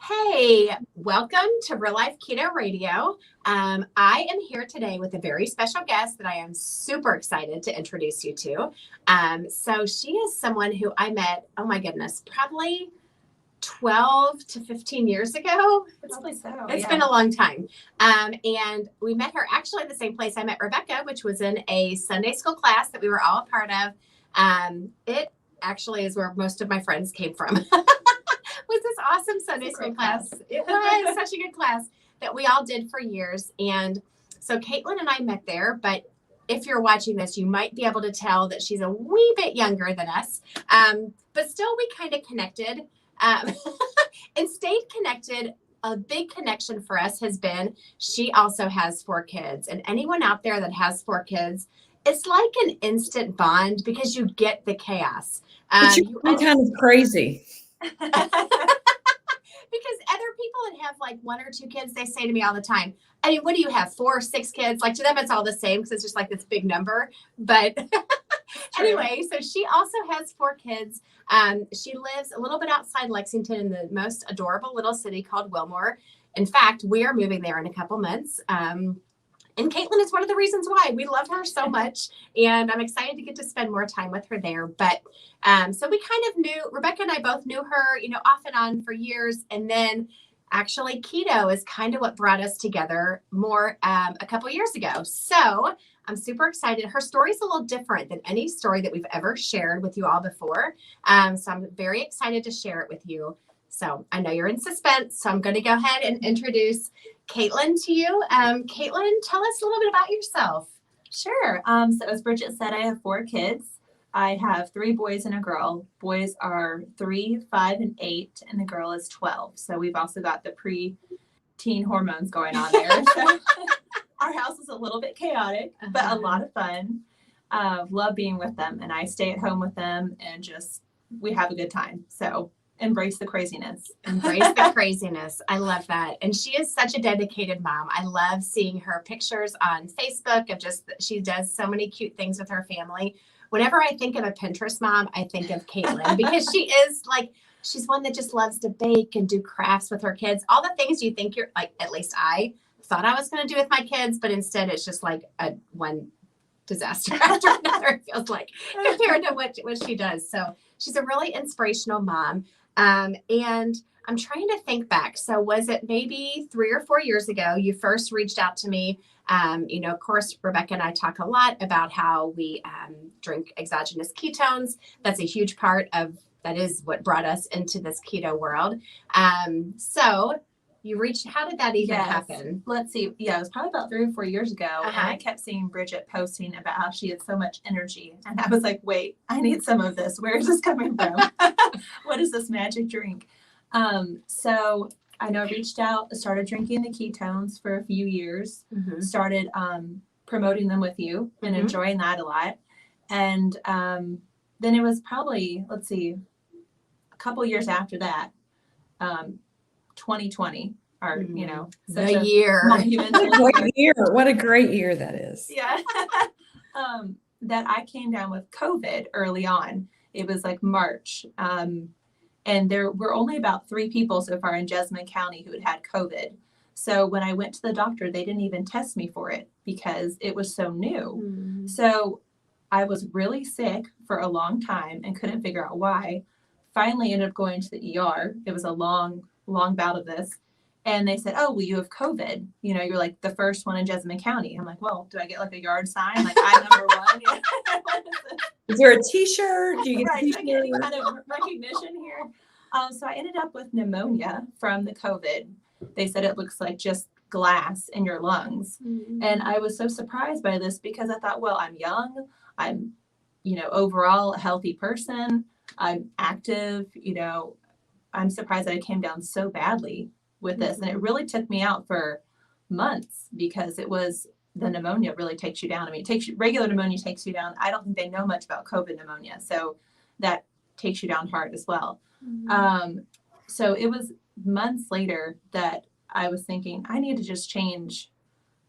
Hey, welcome to Real Life Keto Radio. I am here today with a very special guest that I am super excited to introduce you to. So she is someone who I met, oh my goodness, probably 12 to 15 years ago. It's been a long time. And we met her actually at the same place I met Rebecca, which was in a Sunday school class that we were all a part of. It actually is where most of my friends came from. Was this awesome Sunday school class. It was such a good class that we all did for years. And so Caitlin and I met there, but if you're watching this, you might be able to tell that she's a wee bit younger than us. But still we kind of connected and stayed connected. A big connection for us has been she also has 4 kids. And anyone out there that has 4 kids, it's like an instant bond because you get the chaos. But you're kind of crazy. Because other people that have like 1 or 2 kids, they say to me all the time, I mean, what do you have, 4 or 6 kids? Like to them, it's all the same because it's just like this big number. But anyway, so she also has 4 kids. She lives a little bit outside Lexington in the most adorable little city called Wilmore. In fact, we are moving there in a couple months. And Caitlin is one of the reasons why we love her so much. And I'm excited to get to spend more time with her there. But so we kind of knew, Rebecca and I both knew her, off and on for years. And then actually keto is kind of what brought us together more a couple years ago. So I'm super excited. Her story is a little different than any story that we've ever shared with you all before. So I'm very excited to share it with you. So I know you're in suspense, so I'm going to go ahead and introduce Caitlin to you. Caitlin, tell us a little bit about yourself. Sure. So as Bridget said, I have 4 kids. I have 3 boys and a girl. Boys are 3, 5, and 8, and the girl is 12. So we've also got the pre-teen hormones going on there. So our house is a little bit chaotic, but a lot of fun. Love being with them, and I stay at home with them, and we have a good time. So embrace the craziness. Embrace the craziness. I love that. And she is such a dedicated mom. I love seeing her pictures on Facebook of she does so many cute things with her family. Whenever I think of a Pinterest mom, I think of Caitlin because she's one that just loves to bake and do crafts with her kids. All the things you think you're like, at least I thought I was going to do with my kids, but instead it's just like one disaster after another, it feels like, compared to what she does. So she's a really inspirational mom. And I'm trying to think back. So was it maybe 3 or 4 years ago, you first reached out to me? Of course, Rebecca and I talk a lot about how we drink exogenous ketones. That's a huge part that is what brought us into this keto world. So you reached, how did that even happen? Let's see. Yeah, it was probably about 3 or 4 years ago. And I kept seeing Bridget posting about how she had so much energy. And I was like, wait, I need some of this. Where is this coming from? What is this magic drink? So I know I reached out, started drinking the ketones for a few years, started promoting them with you and enjoying that a lot. And then it was probably, a couple years after that, 2020, the year. Great year. What a great year that is. Yeah. That I came down with COVID early on. It was like March. And there were only about 3 people so far in Jessamine County who had COVID. So when I went to the doctor, they didn't even test me for it because it was so new. So I was really sick for a long time and couldn't figure out why. Finally ended up going to the ER. It was a long bout of this. And they said, oh, well, you have COVID. You're like the first one in Jessamine County. I'm like, well, do I get like a yard sign? Like I'm number 1. Is there a t-shirt? Do you get a t-shirt? Any kind of recognition here? So I ended up with pneumonia from the COVID. They said it looks like just glass in your lungs. And I was so surprised by this because I thought, well, I'm young. I'm, overall a healthy person. I'm active. I'm surprised that I came down so badly with this. And it really took me out for months because the pneumonia really takes you down. I mean, regular pneumonia takes you down. I don't think they know much about COVID pneumonia. So that takes you down hard as well. So it was months later that I was thinking, I need to just change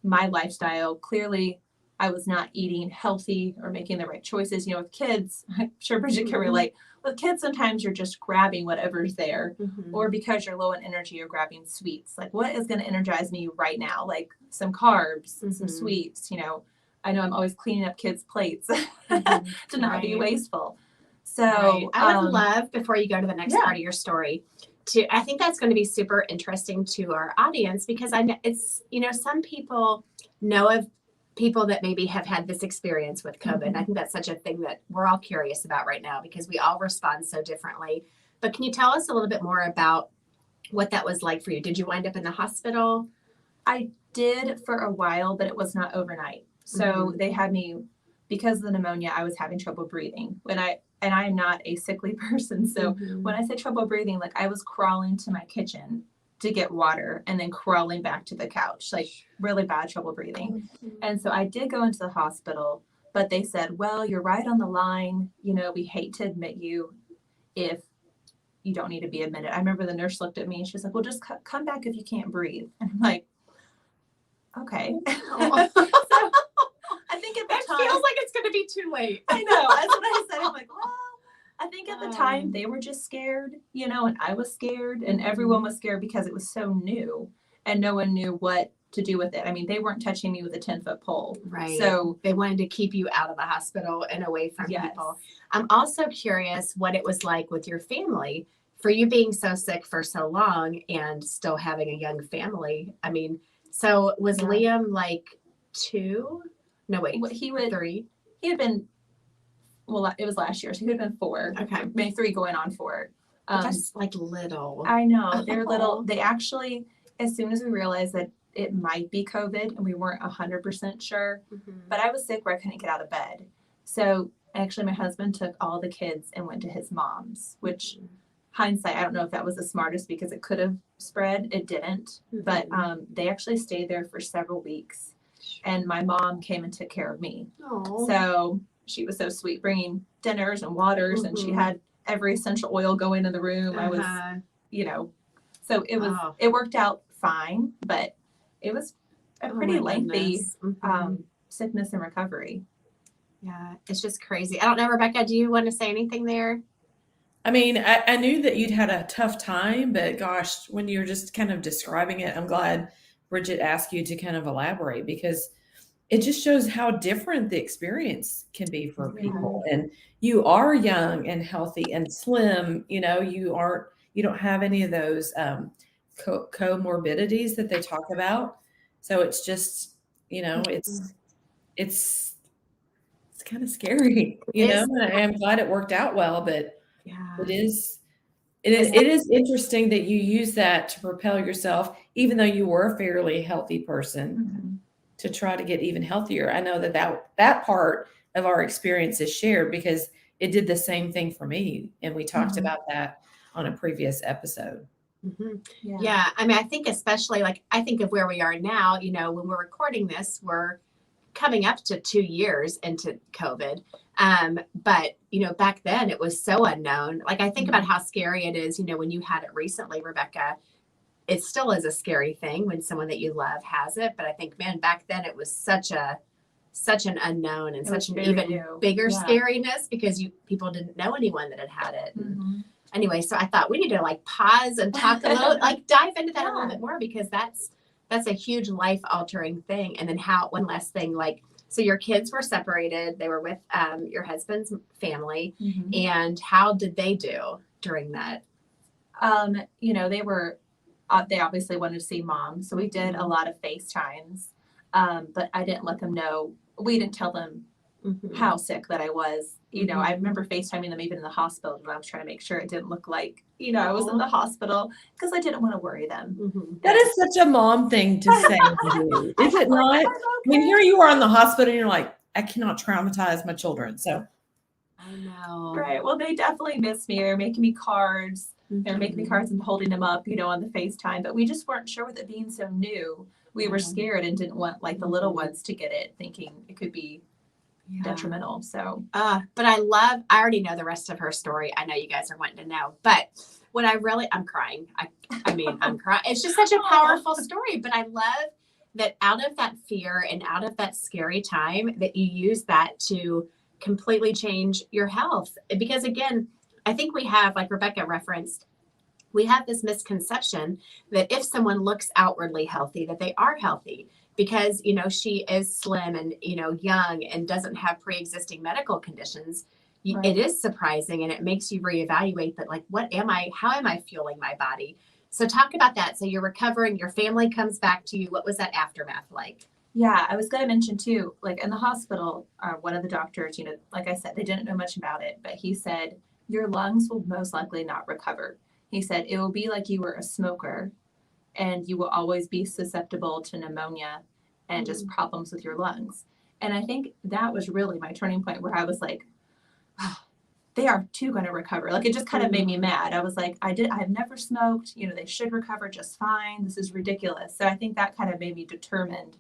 my lifestyle. Clearly, I was not eating healthy or making the right choices. With kids, I'm sure Bridget can relate. With kids, sometimes you're just grabbing whatever's there, or because you're low in energy, you're grabbing sweets. Like, what is going to energize me right now? Like some carbs, some sweets. I know I'm always cleaning up kids' plates to not be wasteful. So I would love, before you go to the next part of your story, I think that's going to be super interesting to our audience, because I know it's, some people know of people that maybe have had this experience with COVID. And I think that's such a thing that we're all curious about right now, because we all respond so differently. But can you tell us a little bit more about what that was like for you? Did you wind up in the hospital? I did for a while, but it was not overnight. So they had me, because of the pneumonia, I was having trouble breathing. And I am not a sickly person. So when I say trouble breathing, like I was crawling to my kitchen to get water and then crawling back to the couch, like really bad trouble breathing. And so I did go into the hospital, but they said, well, you're right on the line. We hate to admit you if you don't need to be admitted. I remember the nurse looked at me and she was like, well, just come back if you can't breathe. And I'm like, okay. So, I think at the time, feels like it's going to be too late. I know. That's what I said. I'm like, well, I think at the time they were just scared, and I was scared, and everyone was scared because it was so new and no one knew what to do with it. I mean, they weren't touching me with a 10-foot pole. Right. So they wanted to keep you out of the hospital and away from people. I'm also curious what it was like with your family, for you being so sick for so long and still having a young family. I mean, so was Liam like 2? No, wait. He would 3. He had been. Well, it was last year, so he would have been 4. Okay, maybe 3 going on 4. That's like little. I know, they're little. They actually, as soon as we realized that it might be COVID, and we weren't 100% sure, but I was sick where I couldn't get out of bed. So actually, my husband took all the kids and went to his mom's, which hindsight, I don't know if that was the smartest, because it could have spread. It didn't, but they actually stayed there for several weeks. And my mom came and took care of me. Aww. So she was so sweet, bringing dinners and waters, and she had every essential oil going in the room. I was, so it was, it worked out fine, but it was a pretty lengthy sickness and recovery. Yeah, it's just crazy. I don't know, Rebecca, do you want to say anything there? I mean, I knew that you'd had a tough time, but gosh, when you're just kind of describing it, I'm glad Bridget asked you to kind of elaborate, because it just shows how different the experience can be for people. And you are young and healthy and slim, you don't have any of those comorbidities that they talk about. So it's just, it's kind of scary, and I'm glad it worked out well, but it is interesting that you use that to propel yourself, even though you were a fairly healthy person, to try to get even healthier. I know that part of our experience is shared, because it did the same thing for me. And we talked about that on a previous episode. Yeah. I mean, I think especially I think of where we are now, when we're recording this, we're coming up to 2 years into COVID. But, back then it was so unknown. I think about how scary it is, when you had it recently, Rebecca, it still is a scary thing when someone that you love has it. But I think, man, back then it was such an unknown and such an even bigger scariness, because people didn't know anyone that had it. Anyway, so I thought we need to pause and talk a little, dive into that a little bit more, because that's a huge life altering thing. And then one last thing, so your kids were separated, they were with your husband's family, and how did they do during that? They obviously wanted to see mom. So we did a lot of FaceTimes, but I didn't let them know. We didn't tell them how sick that I was. I remember FaceTiming them even in the hospital, when I was trying to make sure it didn't look like, I was in the hospital, because I didn't want to worry them. That is such a mom thing to say to do, is it not? Okay. I mean, here you are in the hospital and you're like, I cannot traumatize my children. So I know. Right. Well, they definitely miss me. They're making me cards. They're making me cards and holding them up, on the FaceTime. But we just weren't sure, with it being so new. We were scared and didn't want the little ones to get it, thinking it could be detrimental. So, but I already know the rest of her story. I know you guys are wanting to know, but what I'm crying. I mean, I'm crying. It's just such a powerful story, but I love that out of that fear and out of that scary time, that you use that to completely change your health. Because again, I think we have, like Rebecca referenced, we have this misconception that if someone looks outwardly healthy, that they are healthy because, you know, she is slim and, you know, young and doesn't have pre-existing medical conditions. Right. It is surprising, and it makes you reevaluate that, like, what am I, how am I fueling my body? So talk about that. So you're recovering, your family comes back to you. What was that aftermath like? Yeah, I was going to mention too, like in the hospital, one of the doctors, you know, like I said, they didn't know much about it, but he said, your lungs will most likely not recover. He said, it will be like you were a smoker and you will always be susceptible to pneumonia and just problems with your lungs. And I think that was really my turning point where I was like, oh, they are too going to recover. Like, it just kind of made me mad. I was like, I've never smoked, you know, they should recover just fine. This is ridiculous. So I think that kind of made me determined.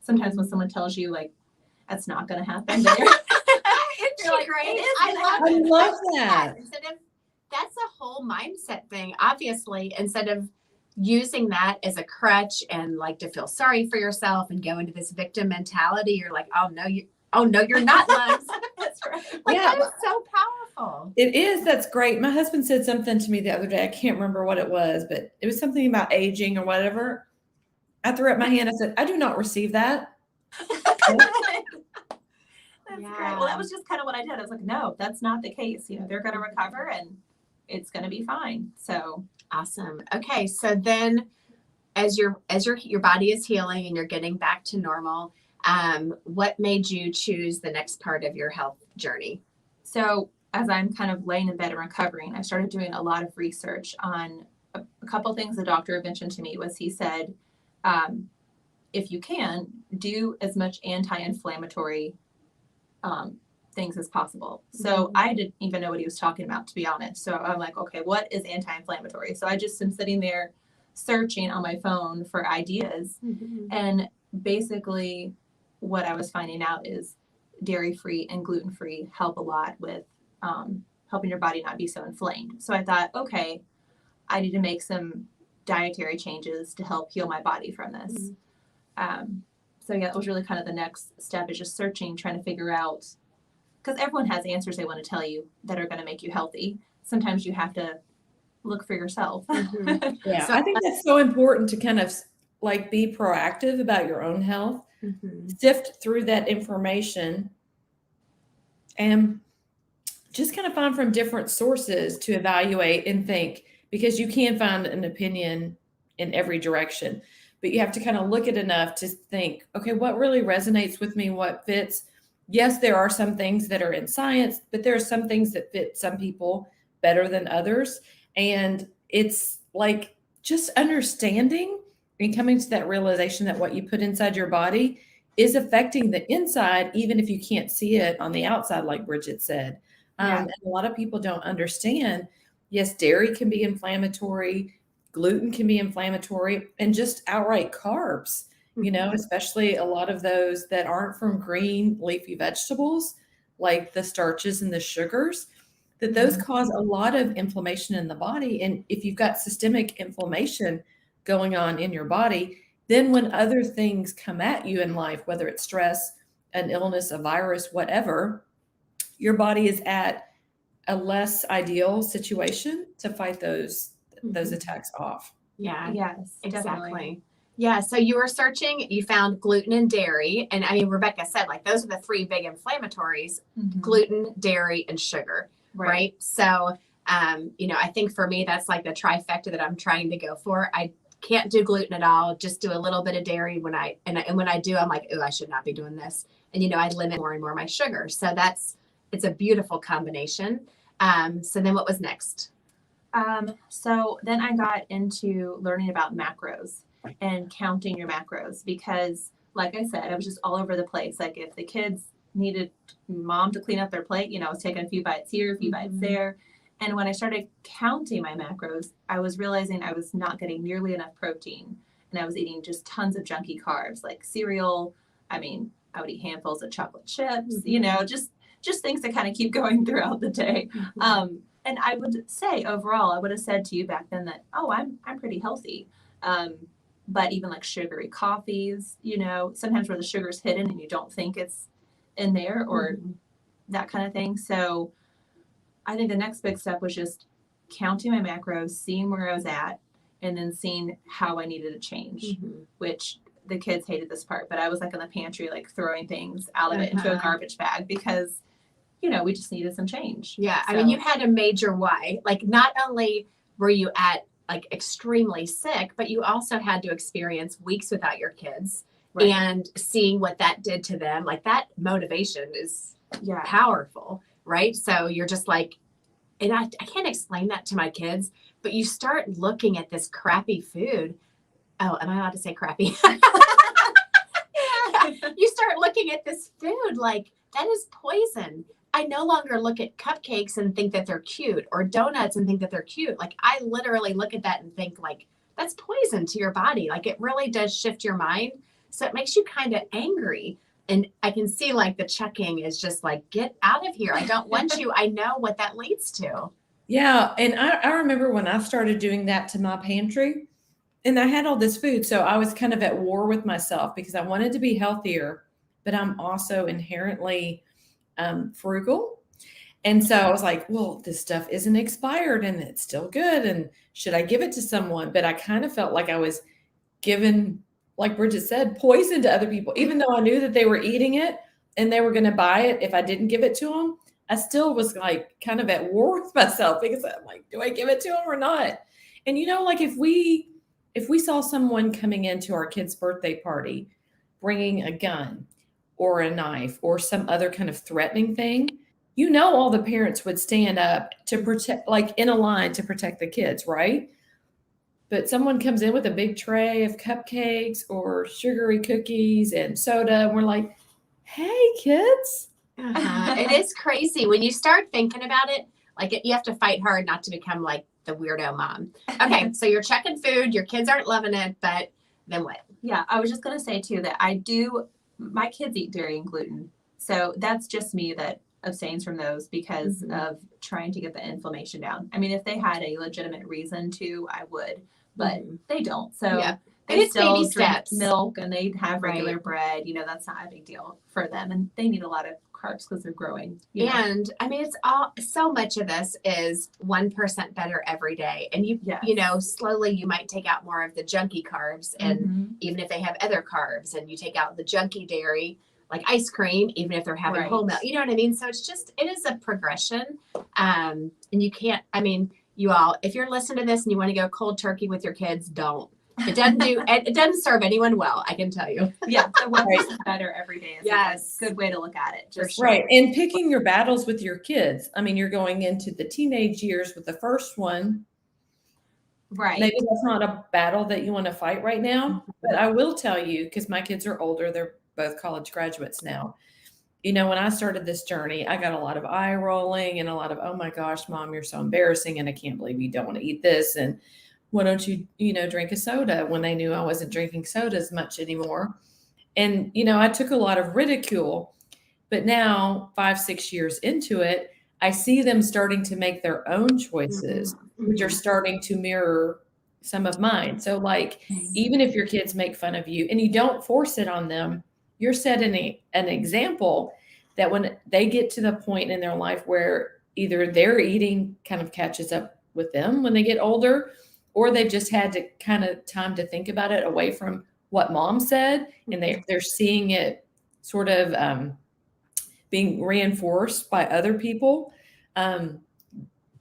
Sometimes when someone tells you like, that's not going to happen, you're like, Great. it is I love that. Instead of, that's a whole mindset thing. Obviously, instead of using that as a crutch and like to feel sorry for yourself and go into this victim mentality, you're like, oh no, you're not, lungs. That's right. Like, that is so powerful. It is. That's great. My husband said something to me the other day. I can't remember what it was, but it was something about aging or whatever. I threw up my hand. I said, I do not receive that. That's great. Well, that was just kind of what I did. I was like, no, that's not the case. You know, they're going to recover and it's going to be fine. So awesome. Okay. So then as your body is healing and you're getting back to normal, what made you choose the next part of your health journey? So as I'm kind of laying in bed and recovering, I started doing a lot of research on a couple of things the doctor mentioned to me. Was he said, if you can, do as much anti-inflammatory things as possible. So I didn't even know what he was talking about, to be honest. So I'm like, okay, what is anti-inflammatory? So I just am sitting there searching on my phone for ideas. And basically what I was finding out is dairy-free and gluten-free help a lot with helping your body not be so inflamed. So I thought, okay, I need to make some dietary changes to help heal my body from this. So yeah, it was really kind of the next step, is just searching, trying to figure out, because everyone has answers they want to tell you that are going to make you healthy. Sometimes you have to look for yourself. Yeah, so I think that's so important to kind of like be proactive about your own health, sift through that information, and just kind of find from different sources to evaluate and think, because you can find an opinion in every direction, but you have to kind of look at enough to think, okay, what really resonates with me, what fits. Yes, there are some things that are in science, but there are some things that fit some people better than others. And it's like just understanding and coming to that realization that what you put inside your body is affecting the inside, even if you can't see it on the outside, like Bridget said. And a lot of people don't understand, yes, dairy can be inflammatory, gluten can be inflammatory, and just outright carbs, you know, especially a lot of those that aren't from green leafy vegetables, like the starches and the sugars, that those cause a lot of inflammation in the body. And if you've got systemic inflammation going on in your body, then when other things come at you in life, whether it's stress, an illness, a virus, whatever, your body is at a less ideal situation to fight those attacks off. Yeah. Yes, Exactly. definitely. Yeah. So you were searching, you found gluten and dairy. And I mean, Rebecca said, like, those are the three big inflammatories, gluten, dairy, and sugar. Right. So, you know, I think for me, that's like the trifecta that I'm trying to go for. I can't do gluten at all, just do a little bit of dairy when I do, I'm like, oh, I should not be doing this. And, you know, I limit more and more my sugar. So it's a beautiful combination. So then what was next? So then I got into learning about macros and counting your macros, because like I said, I was just all over the place. Like if the kids needed mom to clean up their plate, you know, I was taking a few bites here, a few bites there. And when I started counting my macros, I was realizing I was not getting nearly enough protein, and I was eating just tons of junky carbs, like cereal. I mean, I would eat handfuls of chocolate chips, you know, just things to kind of keep going throughout the day. And I would say overall, I would have said to you back then that, oh, I'm pretty healthy. But even like sugary coffees, sometimes where the sugar's hidden and you don't think it's in there or that kind of thing. So I think the next big step was just counting my macros, seeing where I was at, and then seeing how I needed to change, which the kids hated this part, but I was like in the pantry, like throwing things out of it into a garbage bag because, we just needed some change. Yeah. So, I mean, you had a major why. Like, not only were you at like extremely sick, but you also had to experience weeks without your kids and seeing what that did to them. Like, that motivation is powerful, right? So you're just like, and I can't explain that to my kids, but you start looking at this crappy food. Oh, am I allowed to say crappy? You start looking at this food like, that is poison. I no longer look at cupcakes and think that they're cute, or donuts and think that they're cute. Like, I literally look at that and think like, that's poison to your body. Like, it really does shift your mind. So it makes you kind of angry. And I can see like the checking is just like, get out of here. I don't want you. I know what that leads to. Yeah. And I remember when I started doing that to my pantry, and I had all this food. So I was kind of at war with myself because I wanted to be healthier, but I'm also inherently frugal. And so I was like, well, this stuff isn't expired and it's still good. And should I give it to someone? But I kind of felt like I was given, like Bridget said, poison to other people, even though I knew that they were eating it and they were going to buy it. If I didn't give it to them, I still was like kind of at war with myself because I'm like, do I give it to them or not? And, like if we saw someone coming into our kid's birthday party, bringing a gun or a knife or some other kind of threatening thing, all the parents would stand up to protect, like in a line to protect the kids, right? But someone comes in with a big tray of cupcakes or sugary cookies and soda, and we're like, hey, kids. It is crazy when you start thinking about it. Like, you have to fight hard not to become like the weirdo mom. Okay, so you're checking food, your kids aren't loving it, but then what? Yeah, I was just going to say too that my kids eat dairy and gluten. So that's just me that abstains from those because of trying to get the inflammation down. I mean, if they had a legitimate reason to, I would, but they don't. So they still drink milk and they have regular bread. That's not a big deal for them. And they need a lot of carbs because they're growing. And I mean, it's so much of this is 1% better every day. And slowly you might take out more of the junky carbs. And even if they have other carbs, and you take out the junky dairy, like ice cream, even if they're having whole milk, you know what I mean? So it is a progression. And you can't, I mean, you all, if you're listening to this and you want to go cold turkey with your kids, don't. It doesn't serve anyone well, I can tell you. Yeah, the 1% better every day is a good way to look at it. Just right. And picking your battles with your kids. I mean, you're going into the teenage years with the first one. Right. Maybe that's not a battle that you want to fight right now, but I will tell you, because my kids are older, they're both college graduates now. When I started this journey, I got a lot of eye rolling and a lot of, oh my gosh, Mom, you're so embarrassing. And I can't believe you don't want to eat this. And why don't you, drink a soda, when they knew I wasn't drinking sodas much anymore. And, I took a lot of ridicule, but now 5-6 years into it, I see them starting to make their own choices, which are starting to mirror some of mine. So like, even if your kids make fun of you and you don't force it on them, you're setting an example that when they get to the point in their life where either their eating kind of catches up with them when they get older, or they've just had to kind of time to think about it away from what Mom said, and they're seeing it sort of being reinforced by other people.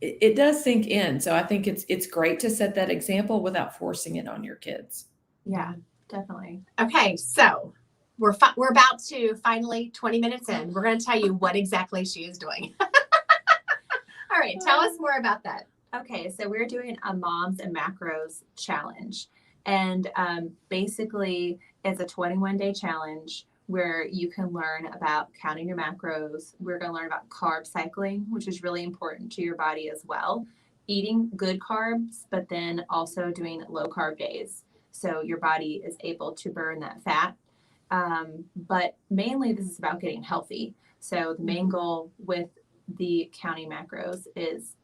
It does sink in. So I think it's great to set that example without forcing it on your kids. Yeah, definitely. Okay, so we're about to finally, 20 minutes in, we're going to tell you what exactly she is doing. All right, tell us more about that. Okay, so we're doing a Moms and Macros challenge. And basically, it's a 21-day challenge where you can learn about counting your macros. We're going to learn about carb cycling, which is really important to your body as well. Eating good carbs, but then also doing low carb days. So your body is able to burn that fat. But mainly this is about getting healthy. So the main goal with the counting macros is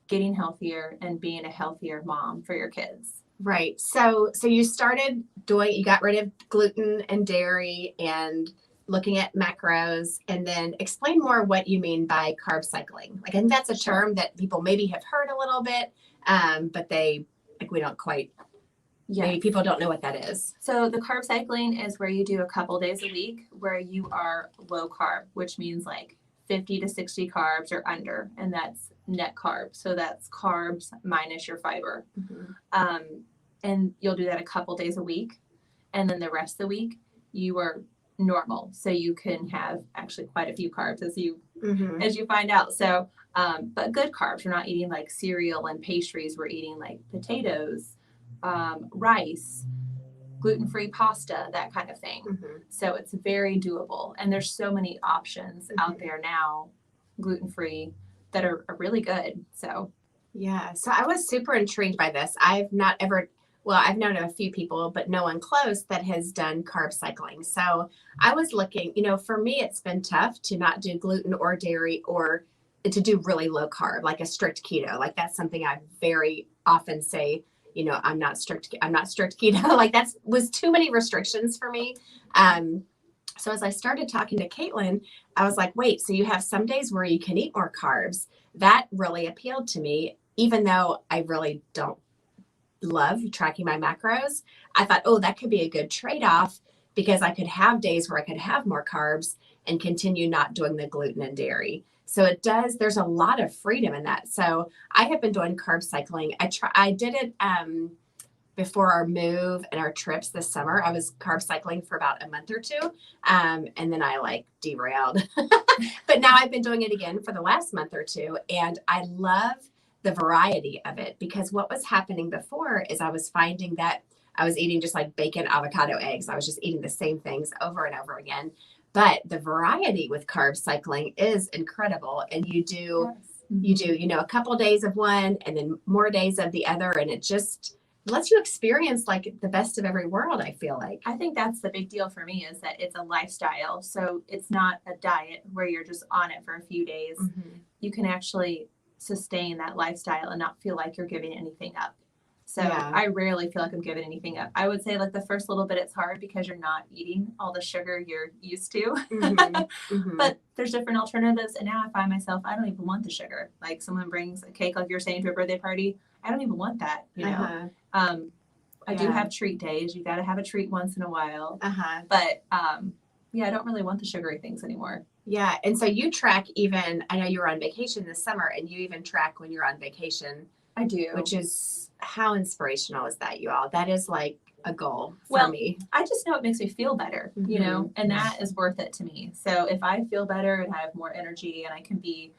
getting healthier and being a healthier mom for your kids. Right. So you started you got rid of gluten and dairy and looking at macros, and then explain more what you mean by carb cycling. Like, I think that's a term that people maybe have heard a little bit, but we don't quite, maybe people don't know what that is. So the carb cycling is where you do a couple days a week where you are low carb, which means like 50 to 60 carbs or under, and that's net carbs. So that's carbs minus your fiber. And you'll do that a couple days a week. And then the rest of the week, you are normal. So you can have actually quite a few carbs as you find out. So, but good carbs. We're not eating like cereal and pastries. We're eating like potatoes, rice, gluten-free pasta, that kind of thing. So it's very doable. And there's so many options out there now, gluten-free, that are really good. So yeah. So I was super intrigued by this. I've known a few people, but no one close that has done carb cycling. So I was looking, for me, it's been tough to not do gluten or dairy, or to do really low carb, like a strict keto. Like, that's something I very often say, I'm not strict keto. Like, was too many restrictions for me. So as I started talking to Caitlin, I was like, wait, so you have some days where you can eat more carbs. That really appealed to me, even though I really don't love tracking my macros. I thought, that could be a good trade-off, because I could have days where I could have more carbs and continue not doing the gluten and dairy. So there's a lot of freedom in that. So I have been doing carb cycling. I did it before our move and our trips this summer. I was carb cycling for about a month or two. And then I derailed. But now I've been doing it again for the last month or two. And I love the variety of it, because what was happening before is I was finding that I was eating just like bacon, avocado, eggs. I was just eating the same things over and over again. But the variety with carb cycling is incredible. And you do, a couple of days of one and then more days of the other. And it just lets you experience like the best of every world, I feel like. I think that's the big deal for me, is that it's a lifestyle. So it's not a diet where you're just on it for a few days. You can actually sustain that lifestyle and not feel like you're giving anything up. So I rarely feel like I'm giving anything up. I would say like the first little bit, it's hard because you're not eating all the sugar you're used to. But there's different alternatives. And now I find myself, I don't even want the sugar. Like, someone brings a cake, like you're saying, to a birthday party, I don't even want that, I do have treat days. You got to have a treat once in a while. But I don't really want the sugary things anymore. Yeah. And so you track even, I know you were on vacation this summer, and you even track when you're on vacation. I do. Which is, how inspirational is that, you all? That is like a goal for me. I just know it makes me feel better, and that is worth it to me. So if I feel better and I have more energy and I can be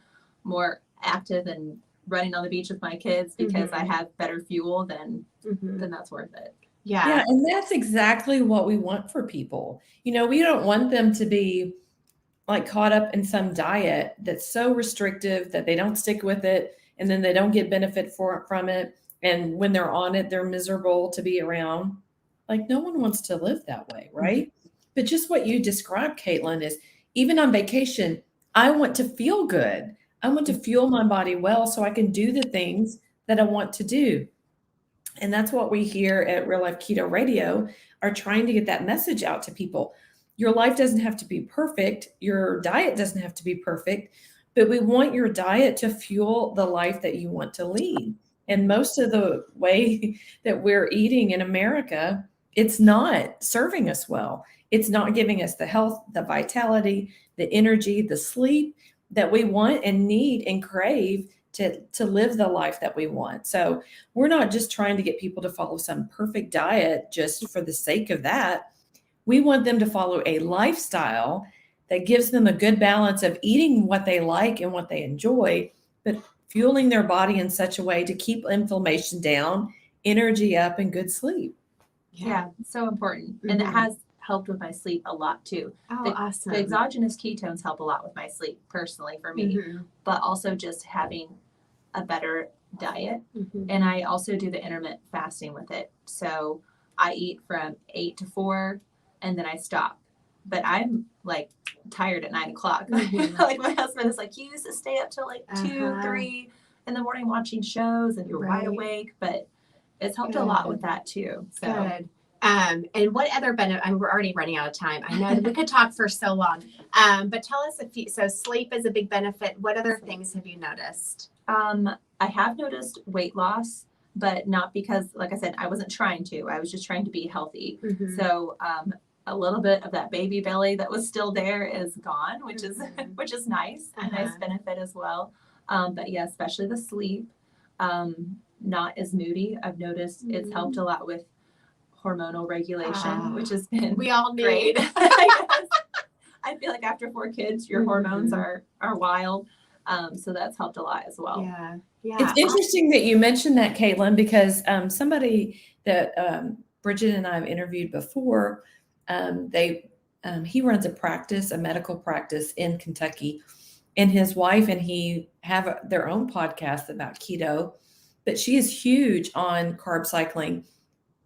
more active and running on the beach with my kids because I have better fuel, then that's worth it. Yeah. And that's exactly what we want for people. We don't want them to be like caught up in some diet that's so restrictive that they don't stick with it, and then they don't get benefit from it. And when they're on it, they're miserable to be around. Like, no one wants to live that way, right? But just what you described, Caitlin, is even on vacation, I want to feel good. I want to fuel my body well so I can do the things that I want to do. And that's what we here at Real Life Keto Radio are trying to get that message out to people. Your life doesn't have to be perfect. Your diet doesn't have to be perfect, but we want your diet to fuel the life that you want to lead. And most of the way that we're eating in America, it's not serving us well. It's not giving us the health, the vitality, the energy, the sleep that we want and need and crave to live the life that we want. So we're not just trying to get people to follow some perfect diet just for the sake of that. We want them to follow a lifestyle that gives them a good balance of eating what they like and what they enjoy, but fueling their body in such a way to keep inflammation down, energy up, and good sleep. Yeah, so important. And it has helped with my sleep a lot too. Awesome. The exogenous ketones help a lot with my sleep personally for me, but also just having a better diet. And I also do the intermittent fasting with it. So I eat from 8 to 4 and then I stop. But I'm like tired at 9 o'clock. Like, my husband is like, you used to stay up till like 2, 3 in the morning watching shows and you're wide awake. But it's helped a lot with that too. So. Good. And what other benefit? I mean, we're already running out of time. I know that we could talk for so long. But tell us so sleep is a big benefit. What other things have you noticed? I have noticed weight loss, but not because, like I said, I wasn't trying to. I was just trying to be healthy. Mm-hmm. So a little bit of that baby belly that was still there is gone, which is nice, a nice benefit as well. But yeah, especially the sleep. Not as moody. I've noticed it's helped a lot with hormonal regulation, which has been we all great. need. I feel like after 4 kids, your hormones are wild. So that's helped a lot as well. Yeah. Yeah. It's interesting that you mentioned that, Caitlin, because somebody that Bridget and I have interviewed before, he runs a medical practice in Kentucky, and his wife and he have their own podcast about keto, but she is huge on carb cycling,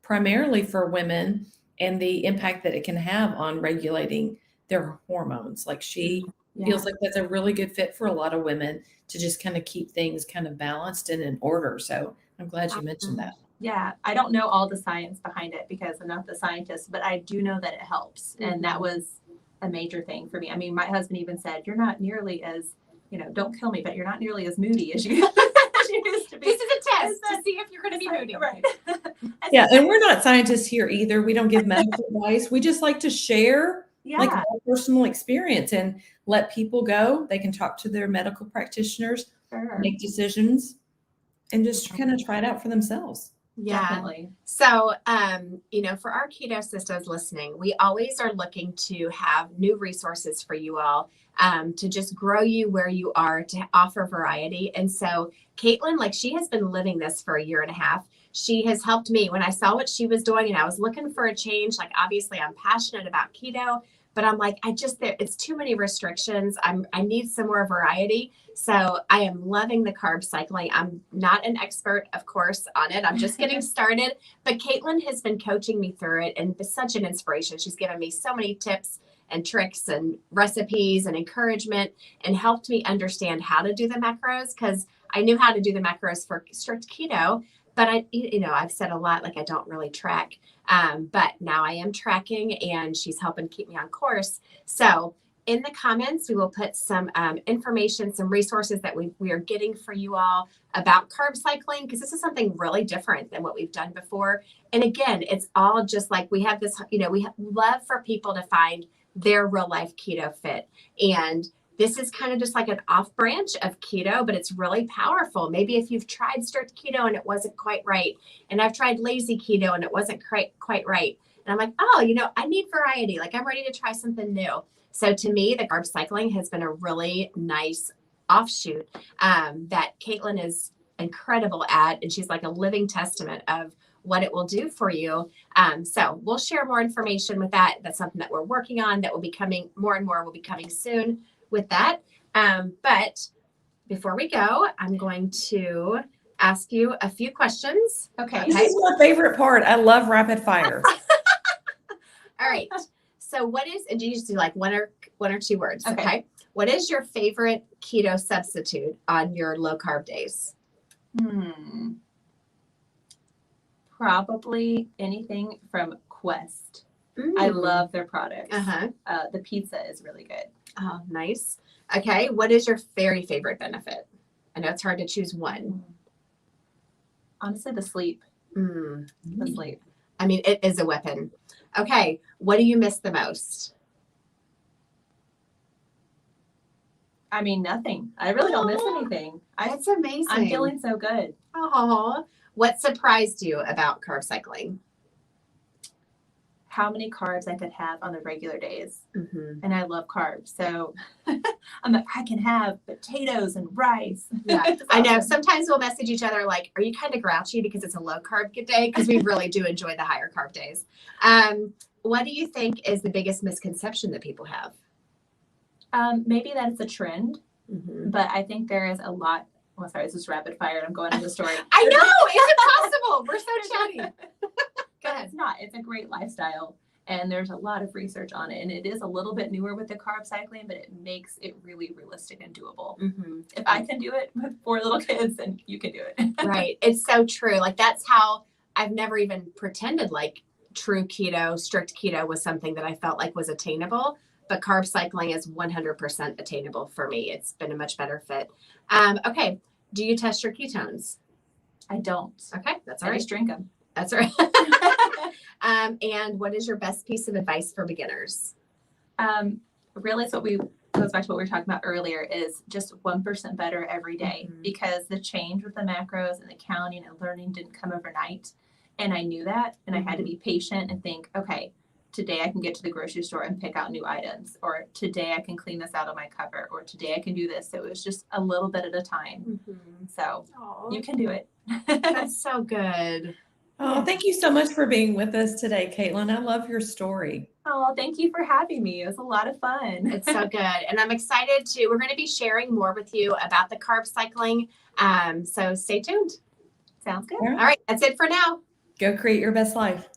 primarily for women and the impact that it can have on regulating their hormones. Like she feels like that's a really good fit for a lot of women to just kind of keep things kind of balanced and in order. So I'm glad you mentioned that. Yeah, I don't know all the science behind it because I'm not the scientist, but I do know that it helps. And that was a major thing for me. I mean, my husband even said, you're not nearly as, don't kill me, but you're not nearly as moody as you used to be. This is a test to see if you're going to be moody. Right. Yeah, and we're not scientists here either. We don't give medical advice. We just like to share like our personal experience and let people go. They can talk to their medical practitioners, make decisions, and just kind of try it out for themselves. Yeah. Definitely. So, for our KETO-SIStas listening, we always are looking to have new resources for you all to just grow you where you are, to offer variety. And so Caitlin, like she has been living this for 1.5 years. She has helped me when I saw what she was doing and I was looking for a change. Like, obviously I'm passionate about keto, but I'm like, it's too many restrictions. I need some more variety. So I am loving the carb cycling. I'm not an expert, of course, on it. I'm just getting started, but Caitlin has been coaching me through it and it's such an inspiration. She's given me so many tips and tricks and recipes and encouragement and helped me understand how to do the macros, because I knew how to do the macros for strict keto, but I've said a lot, like I don't really track. But now I am tracking and she's helping keep me on course. So in the comments, we will put some information, some resources that we are getting for you all about carb cycling, because this is something really different than what we've done before. And again, it's all just like we have this, we love for people to find their real life keto fit. And this is kind of just like an off branch of keto, but it's really powerful. Maybe if you've tried strict keto and it wasn't quite right, and I've tried lazy keto and it wasn't quite right. And I'm like, I need variety. Like I'm ready to try something new. So to me, the carb cycling has been a really nice offshoot that Caitlin is incredible at. And she's like a living testament of what it will do for you. So we'll share more information with that. That's something that we're working on that will be coming, more and more will be coming soon with that. But before we go, I'm going to ask you a few questions. Okay. This is my favorite part. I love rapid fire. All right. So and you just do like one or two words. Okay. What is your favorite keto substitute on your low carb days? Probably anything from Quest. I love their products. The pizza is really good. Oh, nice. Okay. What is your very favorite benefit? I know it's hard to choose one. Honestly, the sleep. The sleep. I mean, it is a weapon. Okay. What do you miss the most? I mean, nothing. I really don't miss anything. That's amazing. I'm feeling so good. Oh, what surprised you about carb cycling? How many carbs I could have on the regular days. And I love carbs. So I'm like, I can have potatoes and rice. Yeah, I know. Sometimes we'll message each other like, are you kind of grouchy because it's a low carb day? Because we really do enjoy the higher carb days. What do you think is the biggest misconception that people have? Maybe that it's a trend, but I think there is a lot. Well, sorry, this is rapid fire. I'm going into the story. I know. It's impossible. We're so chatty. Go ahead. It's not. It's a great lifestyle. And there's a lot of research on it. And it is a little bit newer with the carb cycling, but it makes it really realistic and doable. If I can do it with 4 little kids, then you can do it. Right. It's so true. Like that's how I've never even pretended like true keto, strict keto was something that I felt like was attainable, but carb cycling is 100% attainable for me. It's been a much better fit. Okay. Do you test your ketones? I don't. Okay. That's all I right. just drink them. That's all right. And what is your best piece of advice for beginners? Really, it's goes back to what we were talking about earlier, is just 1% better every day, because the change with the macros and the counting and learning didn't come overnight. And I knew that, and I had to be patient and think, okay, today I can get to the grocery store and pick out new items, or today I can clean this out of my cupboard, or today I can do this. So it was just a little bit at a time. So you can do it. That's so good. Oh, thank you so much for being with us today, Caitlin. I love your story. Oh, thank you for having me. It was a lot of fun. It's so good. And I'm excited we're going to be sharing more with you about the carb cycling. So stay tuned. Sounds good. All right. That's it for now. Go create your best life.